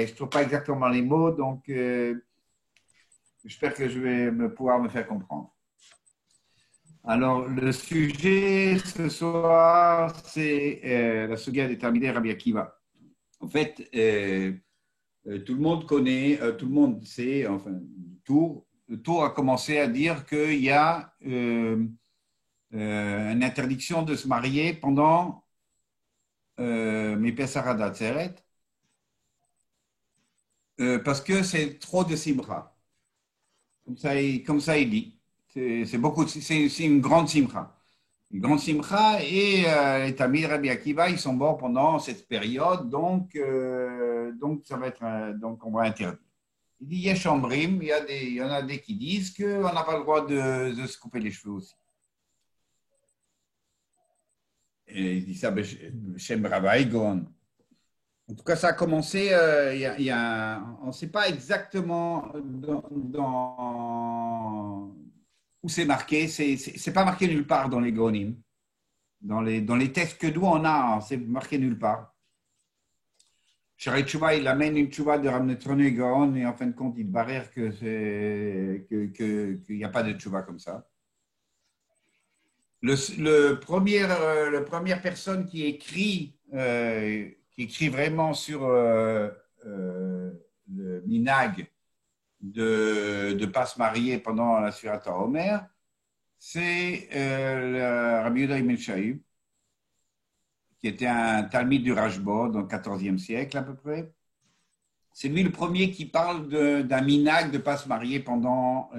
je ne trouve pas exactement les mots, donc j'espère que je vais pouvoir me faire comprendre. Alors, le sujet ce soir, c'est la Sugia déterminée Rabbi Akiva. En fait, tout le monde connaît, tout le monde sait, enfin, le tour a commencé à dire qu'il y a une interdiction de se marier pendant Mipesar Atzeret, parce que c'est trop de simra. Comme ça, il dit. C'est beaucoup, c'est une grande simra. Une grande simra et les Tamid Rabbi Akiva, ils sont morts pendant cette période, donc ça va être, donc on va interdire. Il dit Yesh Omrim, il y en a des qui disent qu'on n'a pas le droit de se couper les cheveux aussi. Et il dit ça, Shem Rabbi Gon. En tout cas, ça a commencé, on ne sait pas exactement où c'est marqué. C'est pas marqué nulle part dans les Gonim. Dans les textes que nous, on a, c'est marqué nulle part. Shari Tchouva, il amène une Tchouva de Ramnetrone Gaon et en fin de compte, il barère qu'il n'y a pas de Tchouva comme ça. La première personne qui écrit vraiment sur le minag de ne pas se marier pendant la Surata Omer, c'est Rabbi Yehuda Ibn Shaïb, qui était un Talmid du Rashba dans le XIVe siècle à peu près. C'est lui le premier qui parle d'un minag de ne pas se marier pendant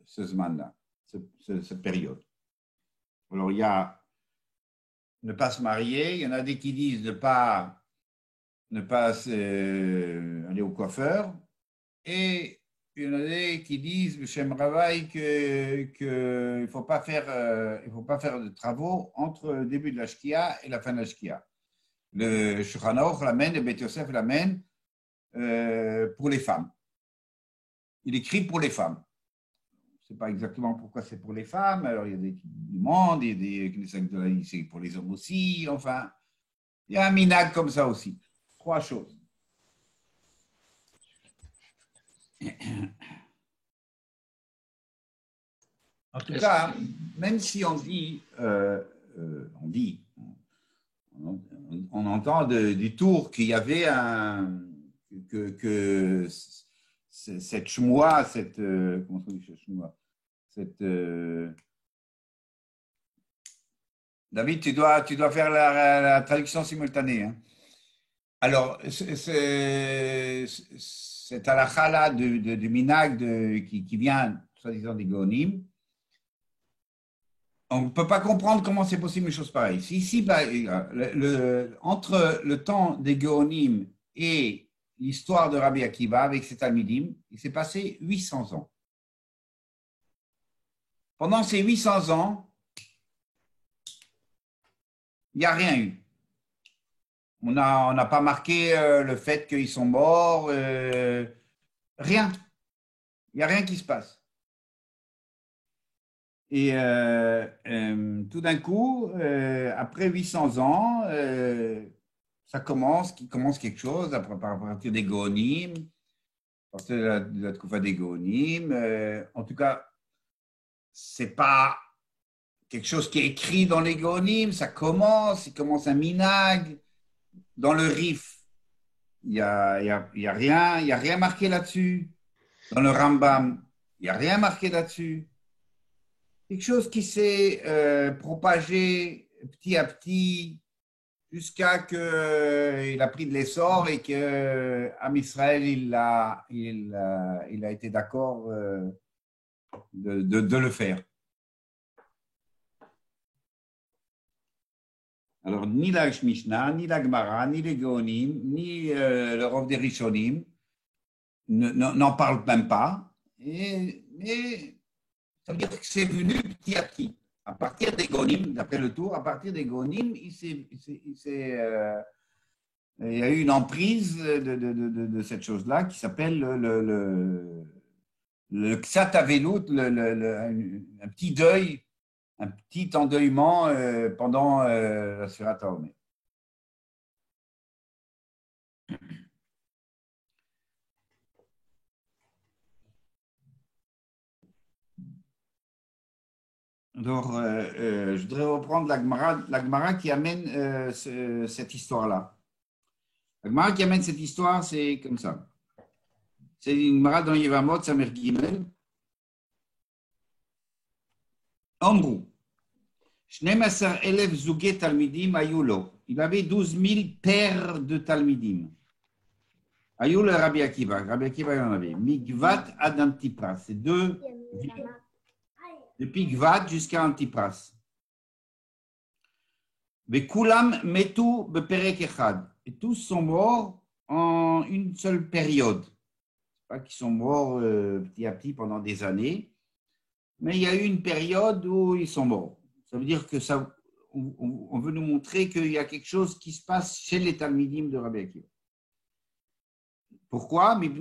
ce zman-là, cette période. Alors, il y a ne pas se marier, il y en a des qui disent ne pas aller au coiffeur, et il y en a des qui disent, Shem Ravaï, qu'il ne faut pas faire de travaux entre le début de la Shkia et la fin de la Shkia. Le Shulchan Aruch l'amène, le Beth Yosef l'amène pour les femmes. Il écrit pour les femmes. Je ne sais pas exactement pourquoi c'est pour les femmes. Alors, il y a des qui demandent, il y a des c'est pour les hommes aussi. Enfin, il y a un minag comme ça aussi. Trois choses. En tout cas, même si on dit, on entend du tour qu'il y avait que cette chmoua, comment on dit cette chmoua, David, tu dois faire la traduction simultanée. Hein. Alors, cette halakha-là du minag qui vient, soi-disant, des Gonim, on ne peut pas comprendre comment c'est possible une chose pareille. Si, entre le temps des Gonim et l'histoire de Rabbi Akiva avec ses Talmidim, il s'est passé 800 ans. Pendant ces 800 ans, il n'y a rien eu. On n'a pas marqué le fait qu'ils sont morts. Rien. Il n'y a rien qui se passe. Et tout d'un coup, après 800 ans, ça commence quelque chose à partir des Gonim, à partir de la Tkoufa des Gonim. En tout cas, c'est pas quelque chose qui est écrit dans les Gonim. Il commence un minag. Dans le Rif, il n'y a rien marqué là-dessus. Dans le Rambam, il n'y a rien marqué là-dessus. Quelque chose qui s'est propagé petit à petit jusqu'à qu'il a pris de l'essor et que Israël il a été d'accord de le faire. Alors, ni la Mishnah, ni la Gemara, ni les Gaonim, ni le Rav des Rishonim n'en parlent même pas. Mais ça veut dire que c'est venu petit à petit. À partir des Gaonim, d'après le tour, à partir des Gaonim, il y a eu une emprise de cette chose-là qui s'appelle le Ksat Avelut, un petit deuil, un petit endeuillement pendant la Sfirat HaOmer. Alors, je voudrais reprendre la Gemara qui amène cette histoire-là. La Gemara qui amène cette histoire, c'est comme ça. C'est une Gemara dans Yevamot, Samer Gimel. Amrou. 12,000 zouget talmidim ayulo. Il avait 12 000 paires de talmidim. Ayulo et Rabbi Akiva. Rabbi Akiva, il en avait. Migvat ad Antipras. C'est deux villes. Depuis Gvat jusqu'à Antipras. Vekulam metu beperek echad. Et tous sont morts en une seule période. Pas qu'ils sont morts petit à petit pendant des années, mais il y a eu une période où ils sont morts. Ça veut dire que ça, on veut nous montrer qu'il y a quelque chose qui se passe chez les Talmidim de Rabbi Akiva. Pourquoi? Ils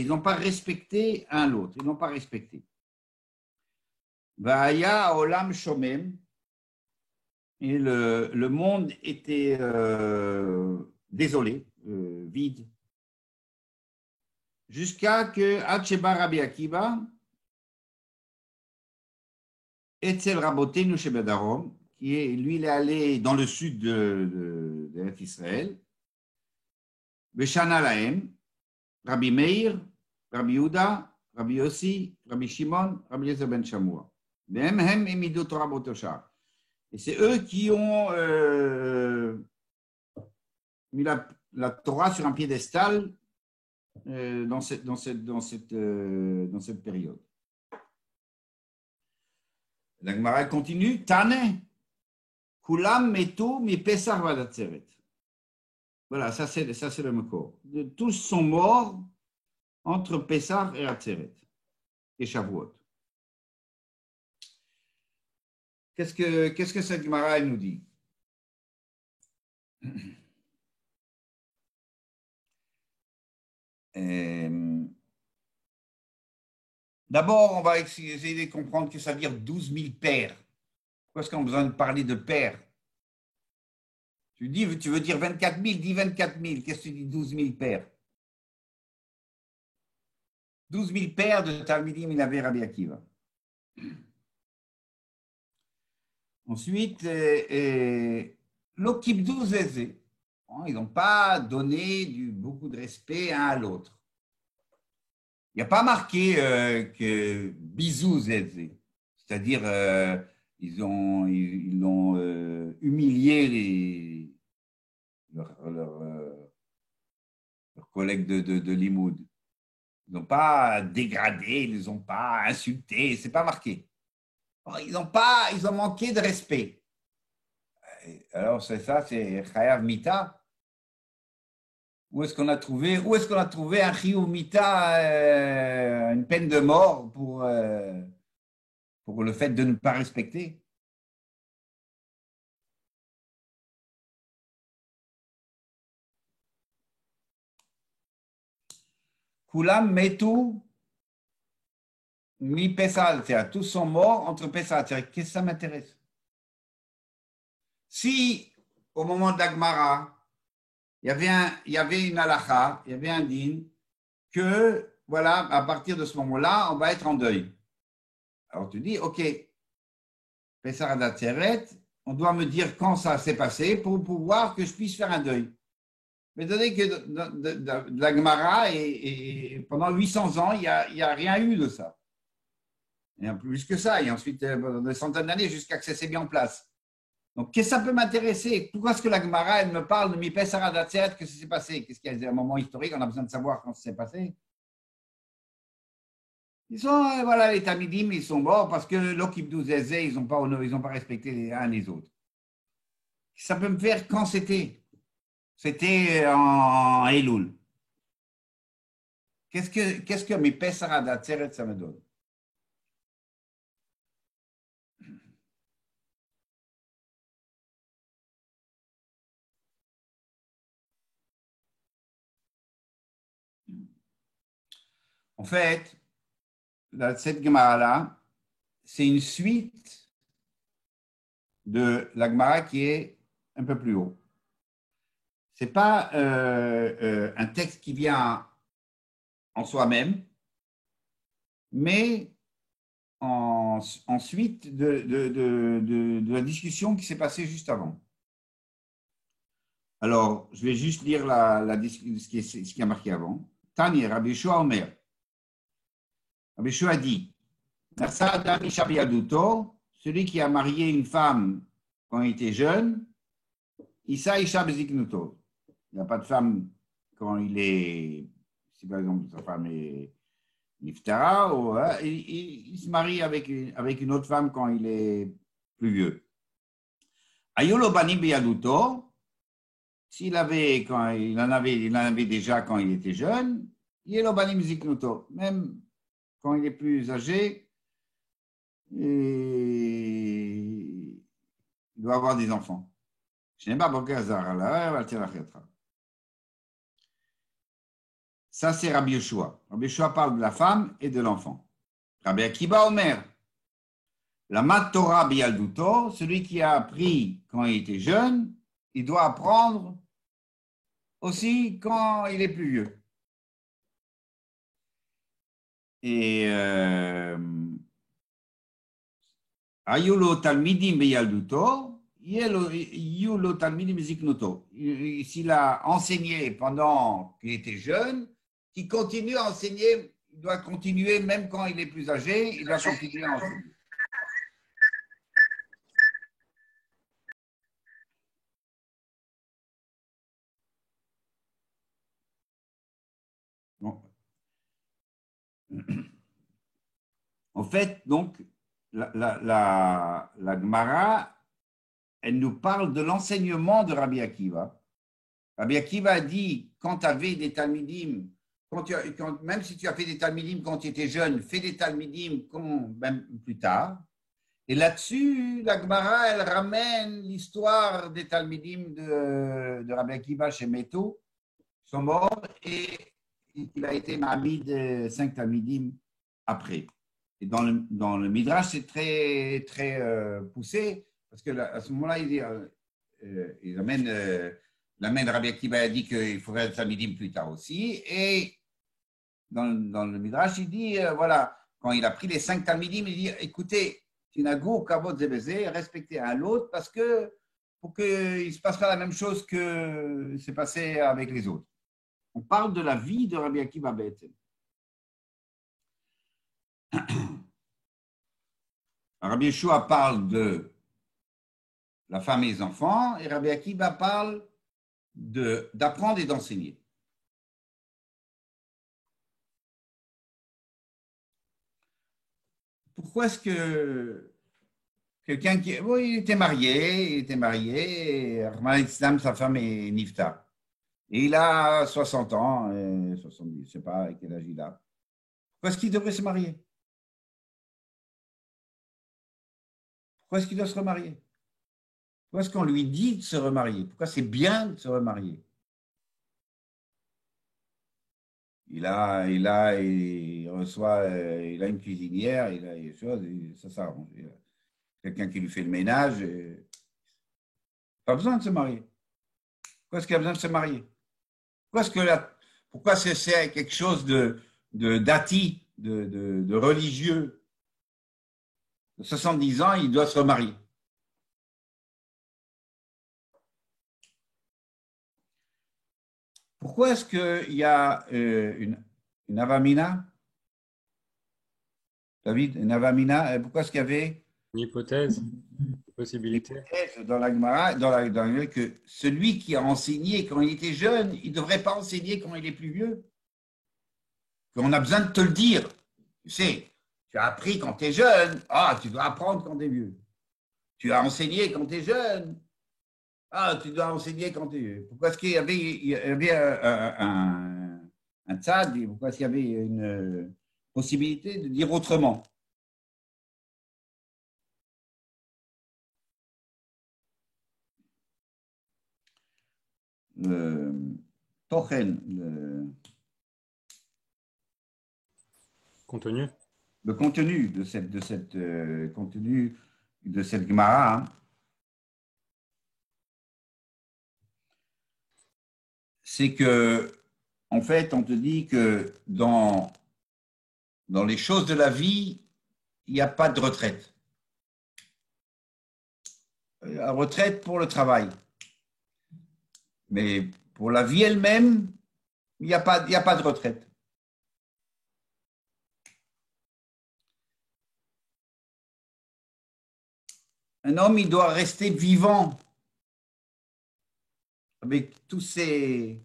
n'ont pas respecté un l'autre. Ils n'ont pas respecté. Va'aya olam shomem. Et le monde était désolé, vide. Jusqu'à que Hatsheba Rabbi Akiva, Etzel Rabotenu Shebedarom, qui est, lui, il est allé dans le sud de Israël, Beshana Lahem, Rabbi Meir, Rabbi Yehuda, Rabbi Yossi, Rabbi Shimon, Rabbi Yezer ben Shamoua. Hem emidu Torah botosha. Et c'est eux qui ont mis la Torah sur un piédestal dans cette période. La Gemara continue. Tane, kulam metu mi pesach vad atzeret. Voilà, ça c'est le Mekor. Tous sont morts entre Pessah et Atzeret et Shavuot. Qu'est-ce que cette Gemara nous dit? D'abord, on va essayer de comprendre que ça veut dire 12 000 paires. Pourquoi est-ce qu'on a besoin de parler de paires? Tu veux dire 24 000, dis 24 000. Qu'est-ce que tu dis 12 000 paires? 12 000 paires de Talmidim, il avait Rabbi Akiva. Ensuite, l'Okibdou Zézé. Ils n'ont pas donné beaucoup de respect un à l'autre. Il n'y a pas marqué que bisous Zézé. C'est-à-dire, ils l'ont humilié leurs collègues de Limoud. Ils n'ont pas dégradé, ils ne les ont pas insultés, ce n'est pas marqué. Ils ont manqué de respect. Alors, c'est Chayav Mita. Où est-ce qu'on a trouvé un Chiyuv Mita, une peine de mort pour le fait de ne pas respecter? Kulam metu mi Pessah, tous sont morts entre Pessah. Qu'est-ce que ça m'intéresse? Si, au moment de l'Agmara, il y avait une halakha, il y avait un din, que, voilà, à partir de ce moment-là, on va être en deuil. Alors tu dis, OK, Pessah Atzeret, on doit me dire quand ça s'est passé pour pouvoir que je puisse faire un deuil. Mais donné que de la Gemara, et pendant 800 ans, il n'y a rien eu de ça. Et en plus que ça, et ensuite, pendant des centaines d'années, jusqu'à ce que ça s'est mis en place. Donc, qu'est-ce que ça peut m'intéresser? Pourquoi est-ce que la Gemara, elle me parle de mi Pesach Atzeret, que ça s'est passé? Qu'est-ce qu'il y a un moment historique? On a besoin de savoir quand ça s'est passé. Ils sont, voilà, les Tamidim, ils sont morts parce que l'Okibdou Zézé, ils n'ont pas respecté les uns les autres. Ça peut me faire quand c'était? C'était en Elul. Qu'est-ce que mi Pesach Atzeret, ça me donne? En fait, cette Gemara-là, c'est une suite de la Gemara qui est un peu plus haut. Ce n'est pas un texte qui vient en soi-même, mais en suite de la discussion qui s'est passée juste avant. Alors, je vais juste lire ce qui a marqué avant. Tani, Rabbi Yeshua Omer. Rabbi Yeshua dit, Nasa Adam Isha Biyaduto, celui qui a marié une femme quand il était jeune, Issa Isha Beziknuto. Il n'a pas de femme quand il est, si par exemple sa femme est Niftara, ou, il se marie avec une autre femme quand il est plus vieux. Ayolo Bani Biyaduto, s'il avait, il en avait déjà quand il était jeune, Yelo Bani Ziknuto, même quand il est plus âgé, il doit avoir des enfants. Ça, c'est Rabbi Yeshua. Rabbi Yeshua parle de la femme et de l'enfant. Rabbi Akiba Omer. La mat Torah bialduto, celui qui a appris quand il était jeune, il doit apprendre aussi quand il est plus vieux. Et Ayulo talmidim bialduto, yulo talmidim ziknuto. S'il a enseigné pendant qu'il était jeune, qu'il continue à enseigner, il doit continuer même quand il est plus âgé, il doit continuer à enseigner. Bon. En fait, donc, la Gemara, elle nous parle de l'enseignement de Rabbi Akiva. Rabbi Akiva a dit, quand tu avais des talmidim, même si tu as fait des talmidim quand tu étais jeune, fais des talmidim même plus tard. Et là-dessus, la Gemara, elle ramène l'histoire des talmidim de Rabbi Akiva chez Meto, qui sont morts, et il a été ma'amid de 5 talmidim après. Et dans le Midrash, c'est très, très poussé, parce que à ce moment-là, il amène Rabbi Akiva a dit qu'il faudrait le talmidim plus tard aussi. Et dans le Midrash, il dit, voilà, quand il a pris les 5 talmidim, il dit, écoutez, Tinago, Kavod, Zebeze, respectez un l'autre, parce que pour qu'il ne se passe pas la même chose que s'est passé avec les autres. On parle de la vie de Rabbi Akiva B'Etzem. Rabbi Yeshua parle de la femme et les enfants, et Rabbi Akiva parle d'apprendre et d'enseigner. Pourquoi est-ce que quelqu'un qui... Oui, il était marié, et Rahman Islam, sa femme est Nifta. Et il a 60 ans, 70, je ne sais pas à quel âge il a. Pourquoi est-ce qu'il devrait se marier? Pourquoi est-ce qu'il doit se remarier? Pourquoi est-ce qu'on lui dit de se remarier? Pourquoi c'est bien de se remarier? Il a une cuisinière, il a des choses, ça s'arrange. Quelqu'un qui lui fait le ménage. Pas besoin de se marier. Pourquoi est-ce qu'il a besoin de se marier? Pourquoi c'est quelque chose d'ati, de religieux? De 70 ans, il doit se remarier. Pourquoi est-ce qu'il y a une avamina? David, une avamina, pourquoi est-ce qu'il y avait Une hypothèse, une une possibilité. hypothèse dans la Gemara, que celui qui a enseigné quand il était jeune, il ne devrait pas enseigner quand il est plus vieux? Qu'on a besoin de te le dire. Tu sais, tu as appris quand tu es jeune, tu dois apprendre quand tu es vieux. Tu as enseigné quand tu es jeune, tu dois enseigner quand tu es vieux. Pourquoi est-ce qu'il y avait un tzad, pourquoi est-ce qu'il y avait une possibilité de dire autrement? Tochen, Contenu. le contenu de cette Gemara, hein, c'est que, en fait, on te dit que dans les choses de la vie, il n'y a pas de retraite. La retraite pour le travail. Mais pour la vie elle-même, il n'y a pas de retraite. Un homme, il doit rester vivant avec toutes ses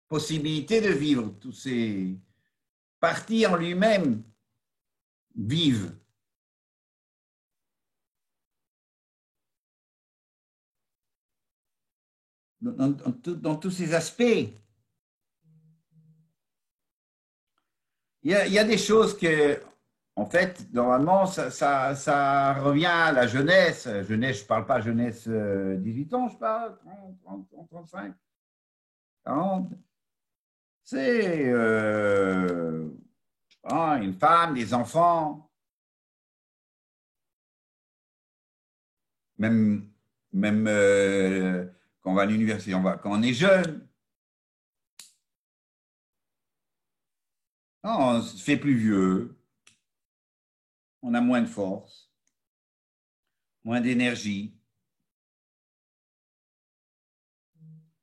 possibilités de vivre, toutes ses parties en lui-même vivent. Dans tous ces aspects. Il y a des choses que, en fait, normalement, ça revient à la jeunesse. Jeunesse, je ne parle pas jeunesse 18 ans, je parle 30, 35, 40. C'est une femme, des enfants, même quand on va à l'université, quand on est jeune, on se fait plus vieux, on a moins de force, moins d'énergie,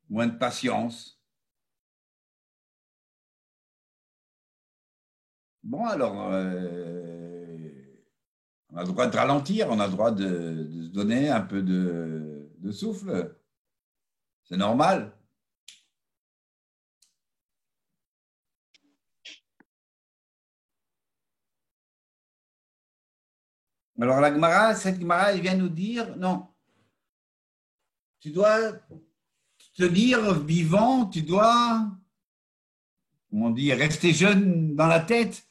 moins de patience. Bon, alors, on a le droit de ralentir, on a le droit de se donner un peu de souffle. C'est normal. Alors, cette Gemara, elle vient nous dire, non, tu dois te dire vivant, tu dois, comment on dit, rester jeune dans la tête,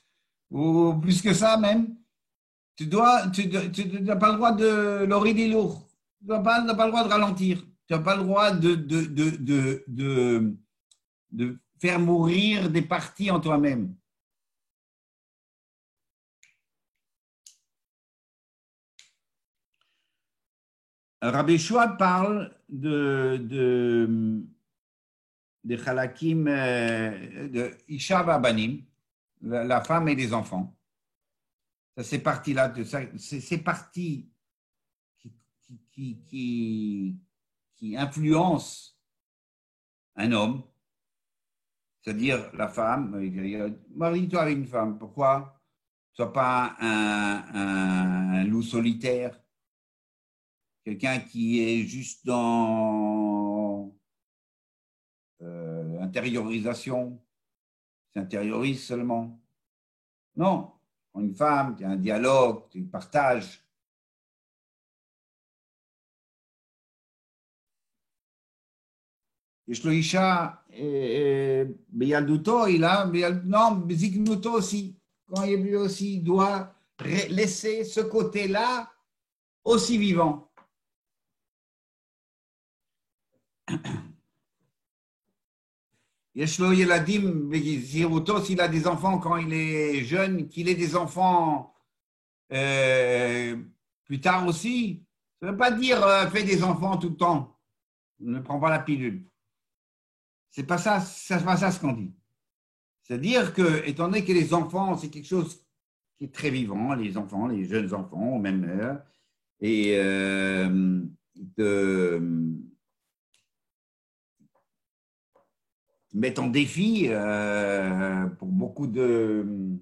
ou plus que ça même. Tu n'as pas le droit de l'oreille des lourds. Tu n'as pas le droit de ralentir. Tu n'as pas le droit de faire mourir des parties en toi-même. Rabbi Shua parle de Chalakim, de Isha Banim, la femme et les enfants. Ça, ces parties-là, ces parties qui influencent un homme, c'est-à-dire la femme, marie-toi avec une femme. Pourquoi? Sois pas un loup solitaire, quelqu'un qui est juste dans intériorisation, s'intériorise seulement. Non, une femme, tu as un dialogue, tu partages. יש לו אישה בילדותו, non, בזקנותו aussi. Quand il est vieux aussi, il doit laisser ce côté-là aussi vivant. יש לו ילדים בזהירותו, s'il a des enfants quand il est jeune, qu'il ait des enfants plus tard aussi. Ça ne veut pas dire fais des enfants tout le temps. Ne prends pas la pilule. C'est pas ça, c'est pas ça ce qu'on dit. C'est-à-dire que, étant donné que les enfants, c'est quelque chose qui est très vivant, les enfants, les jeunes enfants, même et mettent en défi pour beaucoup de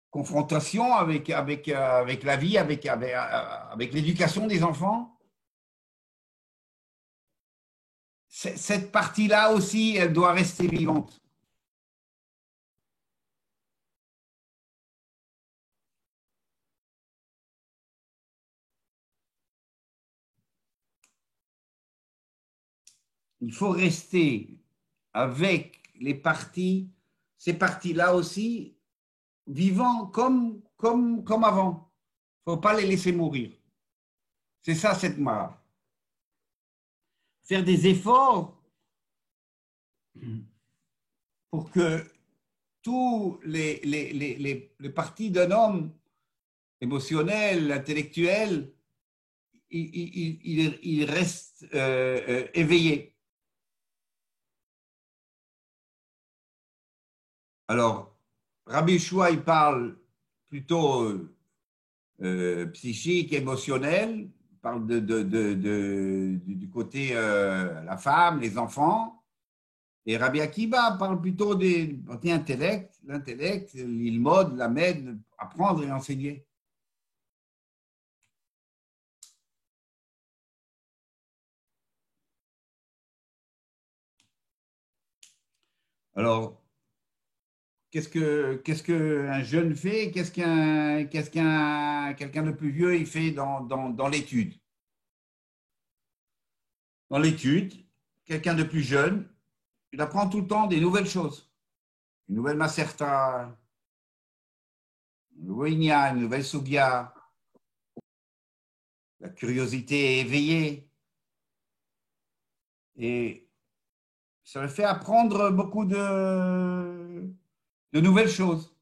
confrontation avec la vie, avec l'éducation des enfants. Cette partie-là aussi, elle doit rester vivante. Il faut rester avec les parties, ces parties-là aussi, vivants comme avant. Il ne faut pas les laisser mourir. C'est ça, cette mara. Faire des efforts pour que tous les parties d'un homme, émotionnel, intellectuel, il reste éveillé. Alors, Rabbi Yeshua, il parle plutôt psychique, émotionnel, il parle du côté la femme, les enfants. Et Rabbi Akiva parle plutôt des côté intellect, l'intellect, l'ilmod, la med, apprendre et enseigner. Alors, qu'est-ce qu'un jeune fait? Quelqu'un de plus vieux il fait dans l'étude? Dans l'étude, quelqu'un de plus jeune, il apprend tout le temps des nouvelles choses. Une nouvelle maserta, un nouveau Inya, une nouvelle Sugia. La curiosité est éveillée. Et ça le fait apprendre beaucoup de nouvelles choses.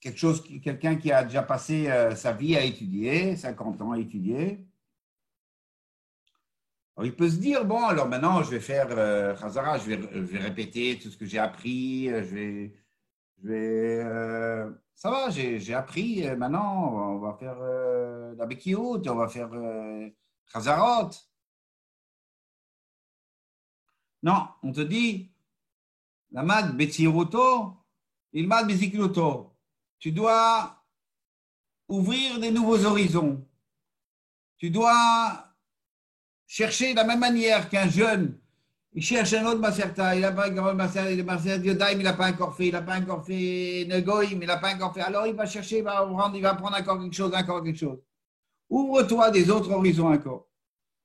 Quelqu'un qui a déjà passé sa vie à étudier, 50 ans à étudier. Alors, il peut se dire, bon, alors maintenant, je vais faire Khazara, je vais répéter tout ce que j'ai appris, ça va, j'ai appris, maintenant, on va faire la Bekiout, on va faire Khazarot. Non, on te dit, la mad Betsiroto, il mad Bezikloto. Tu dois ouvrir des nouveaux horizons. Tu dois chercher de la même manière qu'un jeune. Il cherche un autre Maserta, il n'a pas encore Maserta, Yodaim, il n'a pas encore fait, il n'a pas encore fait Negoïm, il n'a pas encore fait. Alors il va chercher, il va prendre encore quelque chose, encore quelque chose. Ouvre-toi des autres horizons encore.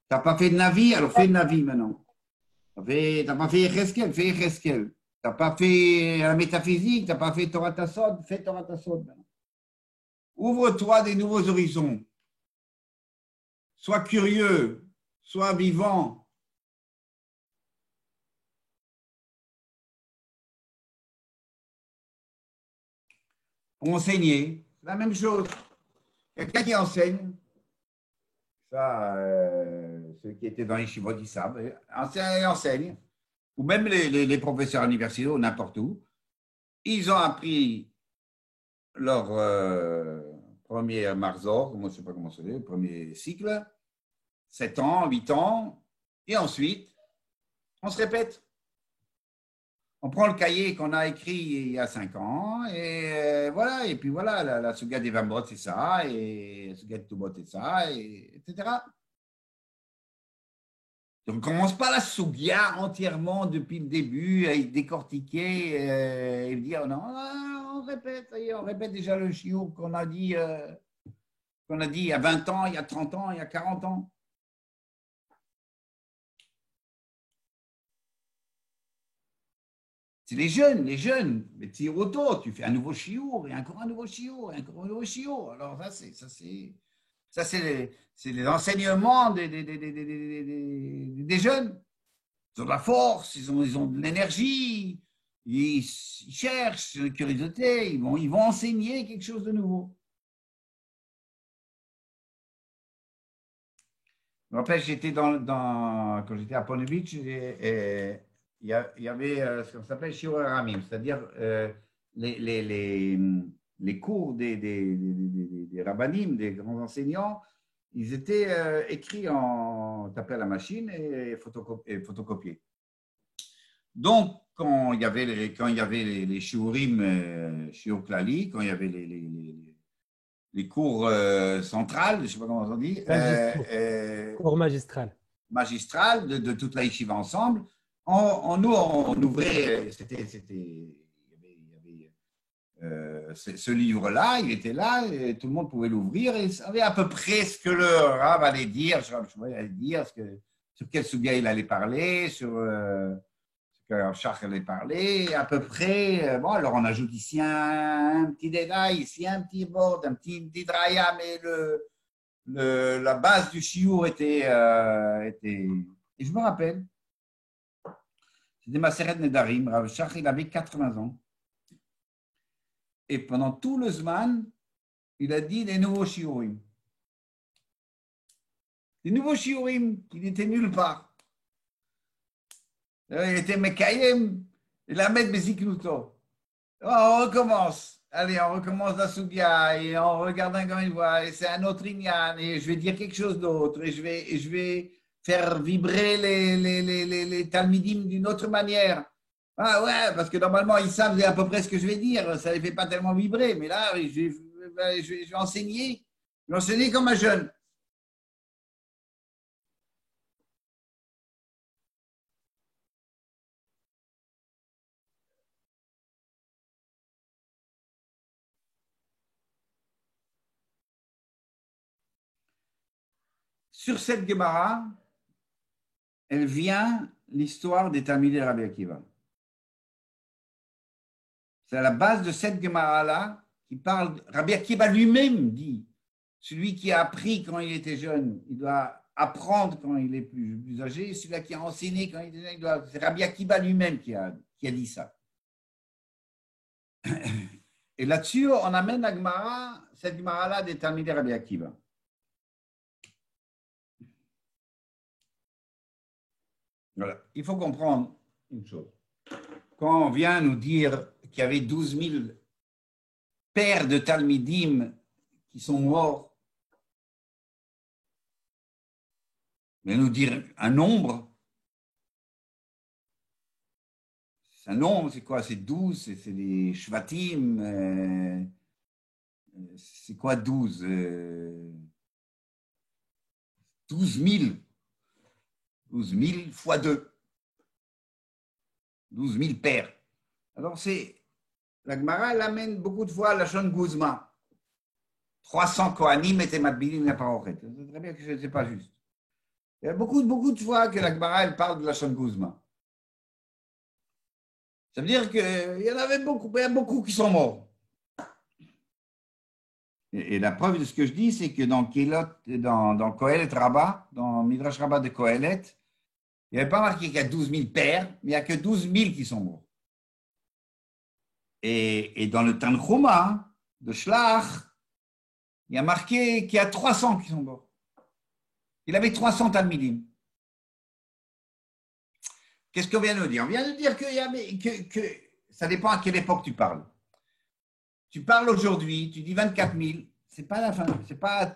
Tu n'as pas fait de Navi, alors fais de Navi maintenant. Tu n'as pas fait Reskel, fais Reskel. Tu n'as pas fait la métaphysique, tu n'as pas fait Torah Tassod, fais Torah Tassod maintenant. Ouvre-toi des nouveaux horizons. Sois curieux, sois vivant. Pour enseigner, c'est la même chose. Quelqu'un qui enseigne, ça, ceux qui étaient dans les Yeshivot, ils savent, enseignent, ou même les professeurs universitaires, n'importe où, ils ont appris leur premier marzor, je ne sais pas comment c'est, le premier cycle, 7 ans, 8 ans, et ensuite, on se répète. On prend le cahier qu'on a écrit il y a 5 ans, et voilà, et puis voilà, la Suga des Vambot, c'est ça, et la Suga de Tubot, c'est ça, etc. Donc, on ne commence pas la Sugia entièrement depuis le début, à décortiquer et dire non, on répète, ça y est, on répète déjà le chiour qu'on a dit il y a 20 ans, il y a 30 ans, il y a 40 ans. C'est les jeunes. Mais Tsiroto, tu fais un nouveau chiour, et encore un nouveau chiour, et encore un nouveau chiour. Alors, c'est les enseignements des jeunes. Ils ont de la force, ils ont de l'énergie, ils cherchent une curiosité, ils vont enseigner quelque chose de nouveau. Je me rappelle, quand j'étais à Ponevic, il y avait ce qu'on s'appelle Shiur Ramim, c'est-à-dire les cours des rabbanim, des grands enseignants, ils étaient écrits en tapé à la machine et photocopiés. Donc, quand il y avait les shiurim, shiur klali, quand il y avait les cours centrales, je ne sais pas comment on dit, Cours magistral. magistrales de toute la yeshiva ensemble, on ouvrait, ce livre-là, il était là, et tout le monde pouvait l'ouvrir et savait à peu près ce que le Rav allait dire, sur quel sujet il allait parler, sur ce que Shach allait parler, à peu près. Bon, alors on ajoute ici un petit détail, ici un petit bord, un petit draya, mais la base du chiour était. Et je me rappelle, c'était ma Maseret Nedarim, Rav Shach, il avait 80 ans. Et pendant tout le Zman, il a dit des nouveaux shiurim. Des nouveaux shiurim, il n'était nulle part. Il était Mekayem, la mettre Beziknuto. Oh, on recommence. Allez, on recommence la Sugia et on regarde encore une fois. Et c'est un autre Inyan et je vais dire quelque chose d'autre et je vais faire vibrer les Talmidim d'une autre manière. Ah ouais, parce que normalement, ils savent à peu près ce que je vais dire. Ça ne les fait pas tellement vibrer. Mais là, je vais enseigner. Je vais enseigner comme un jeune. Sur cette Gemara, elle vient l'histoire des Talmidei Rabbi Akiva. C'est à la base de cette Gemara-là qui parle, Rabbi Akiva lui-même dit, celui qui a appris quand il était jeune, il doit apprendre quand il est plus âgé, celui-là qui a enseigné quand il était jeune, c'est Rabbi Akiva lui-même qui a dit ça. Et là-dessus, on amène la Gemara, cette Gemara-là des Talmidei Rabbi Akiva. Voilà. Il faut comprendre une chose. Quand on vient nous dire qu'il y avait 12 000 pères de Talmidim qui sont morts, mais nous dire un nombre, c'est quoi? C'est 12, c'est les Shvatim, c'est quoi 12 12 000. 12 000 fois 2. 12 000 pères. Alors, la Gemara, elle amène beaucoup de fois la Shon Guzma. 300 Kohanim étaient Matbilim la parochet. C'est très bien que ce n'est pas juste. Il y a beaucoup de fois que la Gemara, elle parle de la Shon Guzma. Ça veut dire qu'il y en avait beaucoup, il y a beaucoup qui sont morts. Et la preuve de ce que je dis, c'est que dans Kohelet Rabbah, dans Midrash Rabbah de Kohelet, il n'y avait pas marqué qu'il y a 12 000 pères, mais il n'y a que 12 000 qui sont morts. Et dans le Tanchuma de Shlach, il y a marqué qu'il y a 300 qui sont morts. Il avait 300 Talmidim. Qu'est-ce qu'on vient de dire? On vient de dire que ça dépend à quelle époque tu parles. Tu parles aujourd'hui, tu dis 24 000, c'est pas la fin, c'est pas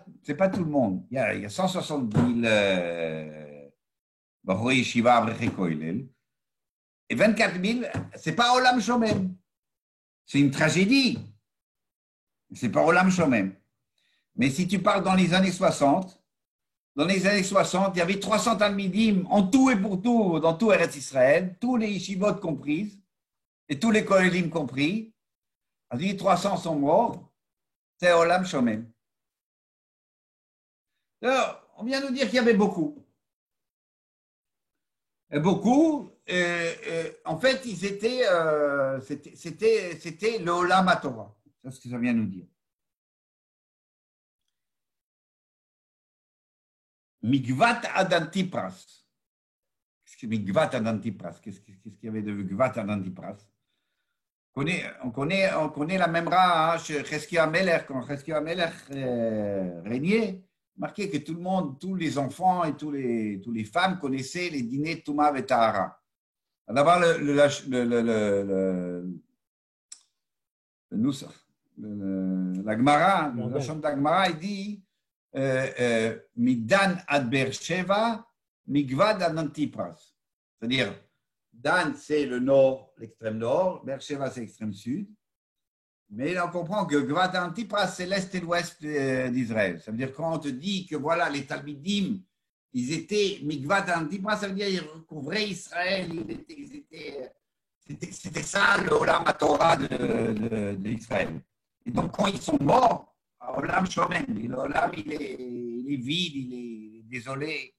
tout le monde. Il y a 160 000 Bahoi Yeshiva Avrechei Koilel. Et 24 000, c'est pas Olam Shomem. C'est une tragédie. C'est pas Olam Shomem. Mais si tu parles dans les années 60, il y avait 300 Talmidim en tout et pour tout, dans tout Eretz Israël, tous les yeshivot comprises, et tous les kohelim compris. On dit 300 sont morts, c'est Olam Shomem. Alors, on vient nous dire qu'il y avait beaucoup. Et beaucoup, en fait, c'était le Olam HaTorah. C'est ce que ça vient nous dire. Migvat Adantipras. Qu'est-ce que Migvat Adantipras? Qu'est-ce qu'il y avait de Migvat Adantipras? On connaît la même race chez Cheskia Melech, quand Cheskia Melech régnait, marqué que tout le monde, tous les enfants et tous les femmes connaissaient les dîners de Touma et Tahara. D'abord, la Gemara, la chambre de la Gemara, il dit Midan ad Beersheva, Migvad ad Antipras. C'est-à-dire, Dan, c'est le nord, l'extrême nord, Beersheva, c'est l'extrême sud. Mais on comprend que Gvat ad Antipras, c'est l'est et l'ouest d'Israël. Ça veut dire quand on te dit que voilà, les Talmidim, ils étaient Migvat ad Antipras, ça veut dire qu'ils recouvraient Israël. C'était ça le Olam HaTorah d'Israël. Et donc, quand ils sont morts, Olam Shomem, l'Olam, il est vide, il est désolé.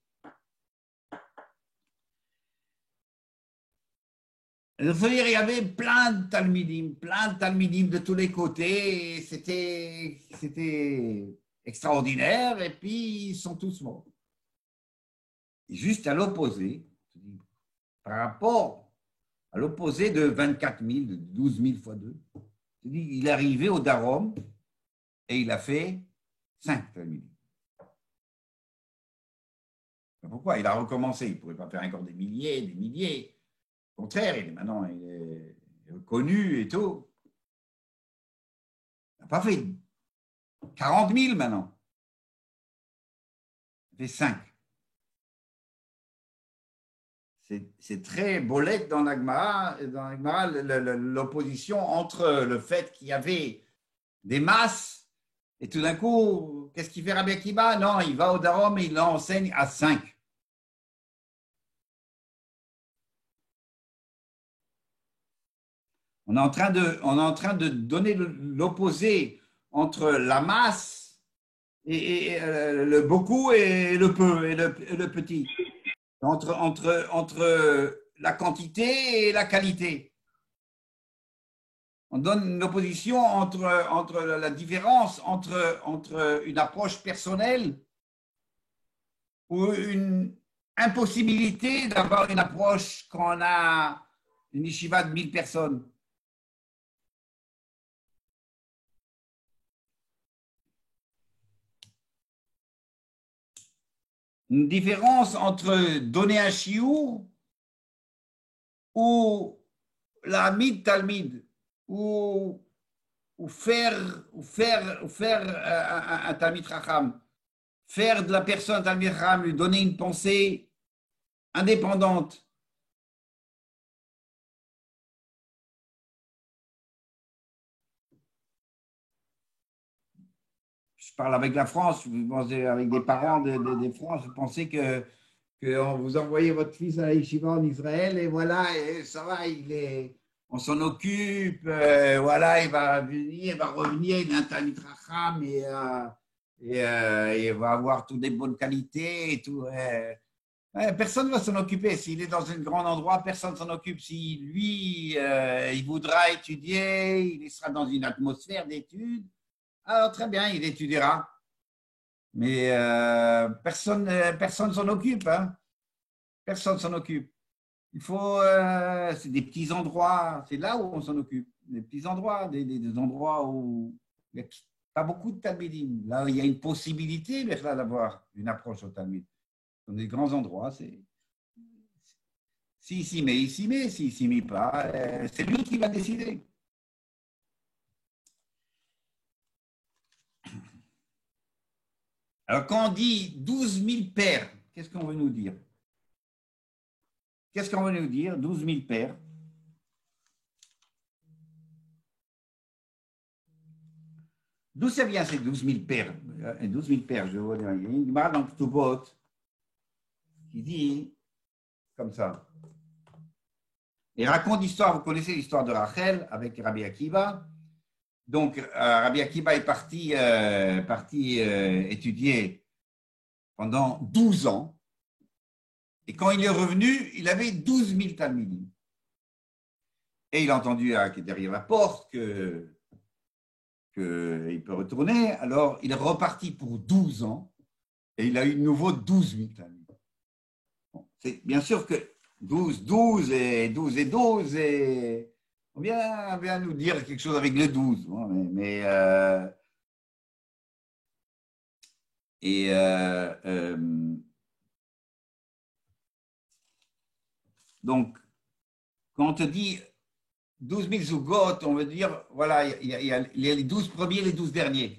C'est-à-dire, il y avait plein de Talmidim de tous les côtés, et c'était extraordinaire, et puis ils sont tous morts. Et juste à l'opposé, par rapport à l'opposé de 24 000, de 12 000 fois 2, il est arrivé au Darom, et il a fait 5 Talmidim. Pourquoi? Il a recommencé, il ne pouvait pas faire encore des milliers, Au contraire, maintenant, il est connu et tout. Il n'a pas fait 40 000 maintenant. Il fait 5. C'est très bolette dans l'Agmara, l'opposition entre le fait qu'il y avait des masses et tout d'un coup, qu'est-ce qu'il fait Rabbi Akiva? Non, il va au Darom et il l'enseigne à 5. On est en train de donner l'opposé entre la masse et le beaucoup et le peu et le petit. Entre la quantité et la qualité. On donne une opposition entre la différence entre une approche personnelle ou une impossibilité d'avoir une approche quand on a une yeshiva de 1000 personnes. Une différence entre donner un chiour ou la mid talmid ou faire un talmid racham, faire de la personne un talmid racham, lui donner une pensée indépendante. Je parle avec la France, vous pensez avec des parents de France, vous pensez que vous envoyez votre fils à la yeshiva en Israël et voilà, et ça va, on s'en occupe, voilà, il va venir, il va revenir, il est un talmid racham et il va avoir toutes des bonnes qualités et tout. Personne ne va s'en occuper. S'il est dans un grand endroit, personne ne s'en occupe. Si lui, il voudra étudier, il sera dans une atmosphère d'études, alors très bien, il étudiera. Mais personne ne s'en occupe. Hein. Personne ne s'en occupe. Il faut, c'est des petits endroits, c'est là où on s'en occupe. Des petits endroits, des endroits où il n'y a pas beaucoup de talmidim. Là, il y a une possibilité d'avoir une approche au talmid. Dans des grands endroits, c'est. S'il s'y met, il s'y met. S'il s'y met pas, c'est lui qui va décider. Alors, quand on dit 12 000 pères, qu'est-ce qu'on veut nous dire? Qu'est-ce qu'on veut nous dire, 12 000 pères? D'où ça vient ces 12 000 pères? 12 000 pères, je vois, il y a une Gemara dans Ketubot qui dit comme ça. Il raconte l'histoire, vous connaissez l'histoire de Rachel avec Rabbi Akiva. Donc, Rabbi Akiva est parti étudier pendant 12 ans. Et quand il est revenu, il avait 12 000 talmidim. Et il a entendu derrière la porte qu'il peut retourner. Alors, il est reparti pour 12 ans et il a eu de nouveau 12 000 talmidim. Bon, c'est bien sûr que 12 et 12 et 12 et on vient nous dire quelque chose avec le 12. Donc, quand on te dit 12 000 zougotes, on veut dire, voilà, il y a les 12 premiers et les 12 derniers.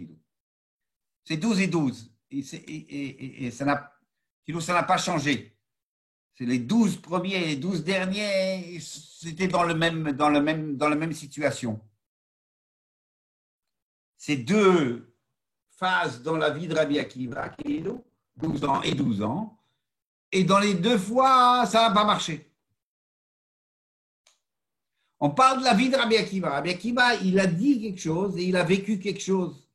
C'est 12 et 12. Et ça n'a pas changé. C'est les 12 premiers et les 12 derniers, c'était dans la même situation. Ces deux phases dans la vie de Rabbi Akiva, 12 ans et 12 ans, et dans les deux fois, ça n'a pas marché. On parle de la vie de Rabbi Akiva. Rabbi Akiva, il a dit quelque chose et il a vécu quelque chose.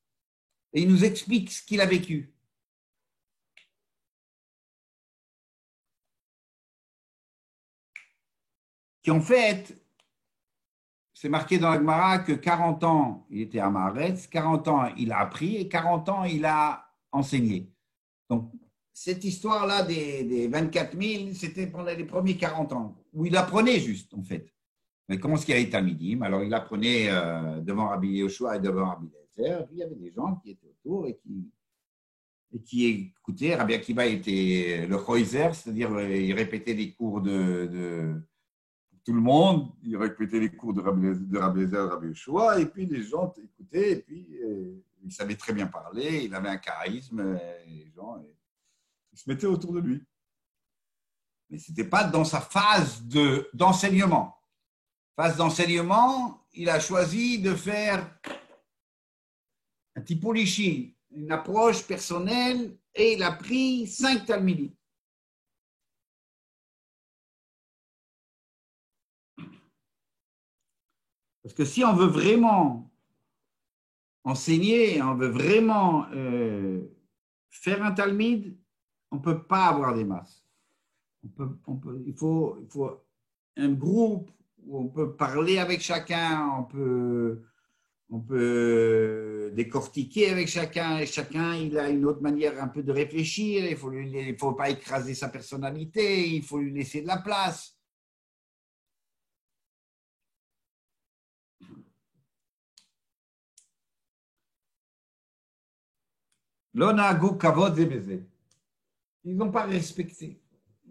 Et il nous explique ce qu'il a vécu. Qui en fait, c'est marqué dans la Gemara que 40 ans, il était à Maaretz, 40 ans, il a appris et 40 ans, il a enseigné. Donc, cette histoire-là des 24 000, c'était pendant les premiers 40 ans, où il apprenait juste, en fait. Mais comment est-ce qu'il y avait Talmidim? Alors, il apprenait devant Rabbi Yoshua et devant Rabbi Eliezer. Puis, il y avait des gens qui étaient autour et qui écoutaient. Rabbi Akiva était le Choizer, c'est-à-dire il répétait des cours tout le monde, il répétait les cours de Rabbi Eliezer, Rabbi Yeshua, et puis les gens écoutaient, et puis il savait très bien parler, il avait un charisme, les gens ils se mettaient autour de lui. Mais ce n'était pas dans sa phase d'enseignement. Phase d'enseignement, il a choisi de faire un typologie, une approche personnelle, et il a pris 5 talmidim. Parce que si on veut vraiment enseigner, on veut vraiment faire un talmid, on ne peut pas avoir des masses. Il faut un groupe où on peut parler avec chacun, on peut décortiquer avec chacun, et chacun il a une autre manière un peu de réfléchir, il faut pas écraser sa personnalité, il faut lui laisser de la place. L'onagou kavod zebeze. Ils n'ont pas respecté.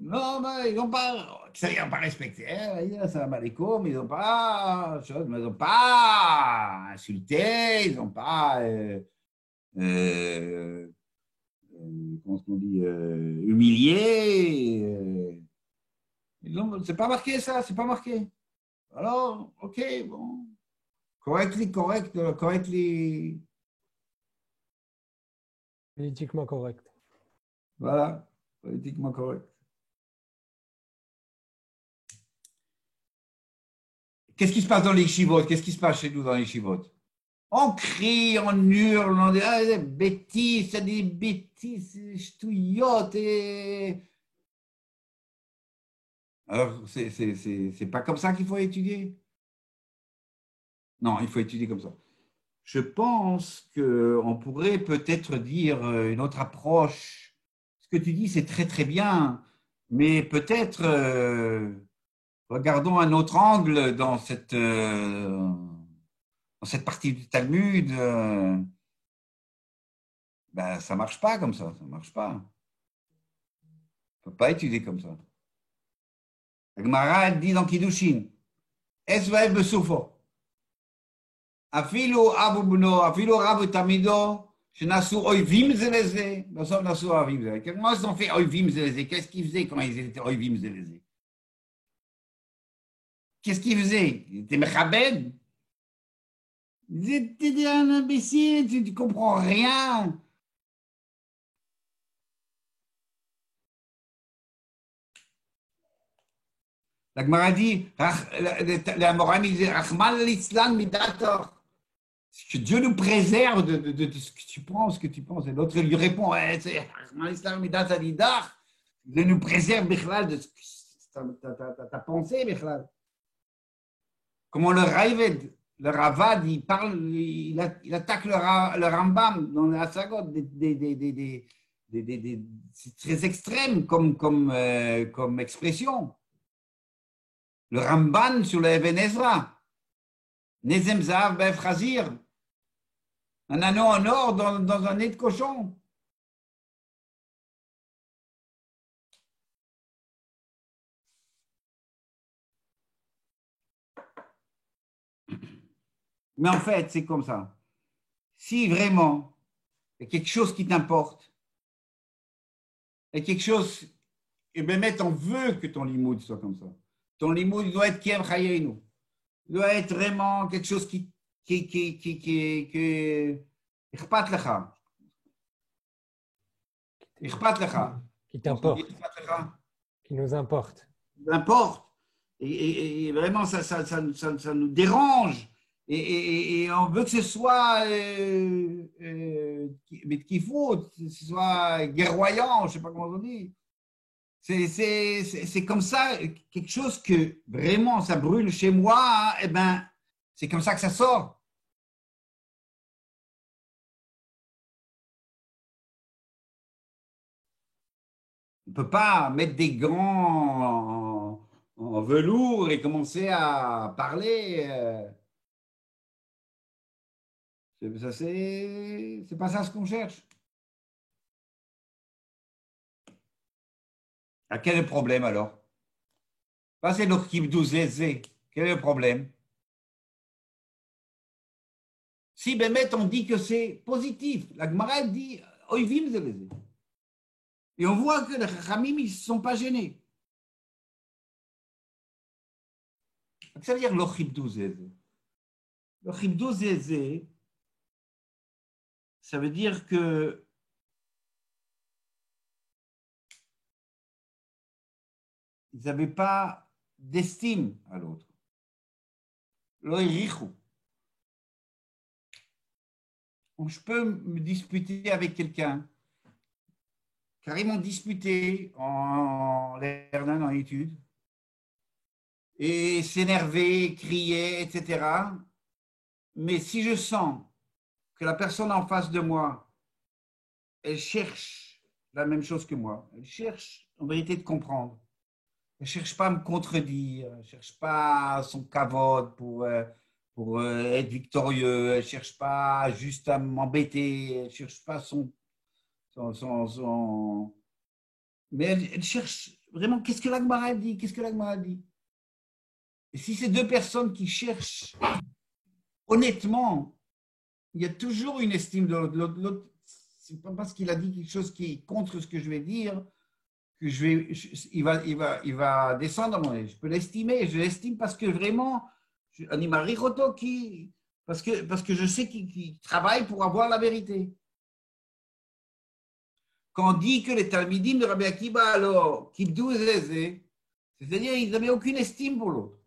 Non, mais ils n'ont pas, ils n'ont pas respecté. Salam alaikum, ils n'ont pas, insulté, ils n'ont pas, comment on dit, humilié. C'est pas marqué ça, c'est pas marqué. Alors, ok, bon. Correctly. Politiquement correct. Voilà, politiquement correct. Qu'est-ce qui se passe dans les chivotes? Qu'est-ce qui se passe chez nous dans les chivotes? On crie, on hurle, on dit des bêtises, c'est des bêtises, ch'touillottes. Alors, c'est pas comme ça qu'il faut étudier? Non, il faut étudier comme ça. Je pense qu'on pourrait peut-être dire une autre approche. Ce que tu dis, c'est très très bien, mais peut-être regardons un autre angle dans cette partie du Talmud. Ben, ça marche pas comme ça marche pas. On peut pas étudier comme ça. La Gemara dit dans Kiddushin, Esvaev besufo. Afilu abu bno, afilu rabu tamido, shenasu oivim zeleze, בסוף nasu oivim zeleze. Comment ils ont fait oivim zeleze? Qu'est-ce qu'ils faisaient quand ils étaient oivim zeleze? Qu'est-ce qu'ils faisaient? Ils étaient mechabed. Ils étaient un imbécile, tu ne comprends rien. La Gemara dit, la Moram dit, Rachman l'Islam midator. Que Dieu nous préserve de ce que tu penses, Et l'autre lui répond, c'est Rachman l'Islam midator lidach. Dieu nous préserve, Bichlal, de ta pensée, Bichlal. Comment le Raïved, le Ravad, il parle, il attaque le Rambam dans la Sagot, c'est très extrême comme expression. Le Ramban sur le Even Ezra. Nezem Zahav Be'ef Chazir. Un anneau en or dans un nez de cochon. Mais en fait, c'est comme ça. Si vraiment il y a quelque chose qui t'importe, il y a quelque chose, et bien, on veut que ton limoud soit comme ça. Ton limoud doit être Kiem Chayenu. Il doit être vraiment quelque chose qui אכפת לך. Qui t'importe. Qui nous importe. Importe. Et vraiment, ça nous dérange. Et on veut que ce soit mais qu'il faut, que ce soit guerroyant, je ne sais pas comment on dit. C'est comme ça, quelque chose que vraiment ça brûle chez moi, eh ben, c'est comme ça que ça sort. On ne peut pas mettre des gants en velours et commencer à parler. C'est pas ça ce qu'on cherche. À quel est le problème alors? Ça, c'est le kibdou zézé. Quel est le problème? Si, Bémet, on dit que c'est positif. La Gemara dit oivim zézé. Et on voit que les Chachamim, ils ne se sont pas gênés. Ça veut dire le kibdou zézé. Le kibdou zézé, ça veut dire que ils n'avaient pas d'estime à l'autre. Loïrichou. Je peux me disputer avec quelqu'un, car ils m'ont disputé en Lernan, en études, et s'énerver, crier, etc. Mais si je sens que la personne en face de moi, elle cherche la même chose que moi, elle cherche en vérité de comprendre, elle ne cherche pas à me contredire, elle ne cherche pas son kavod pour être victorieux, elle ne cherche pas juste à m'embêter, elle ne cherche pas son... Mais elle cherche vraiment qu'est-ce que la Gemara dit, qu'est-ce que la Gemara dit. Et si c'est deux personnes qui cherchent honnêtement, il y a toujours une estime de l'autre. L'autre, c'est pas parce qu'il a dit quelque chose qui est contre ce que je vais dire que il va descendre. Je peux l'estimer, je l'estime parce que vraiment, parce que je sais qu'il travaille pour avoir la vérité. Quand on dit que les Talmidim de Rabbi Akiba, alors, Kibdou Zézé, c'est-à-dire qu'ils n'avaient aucune estime pour l'autre.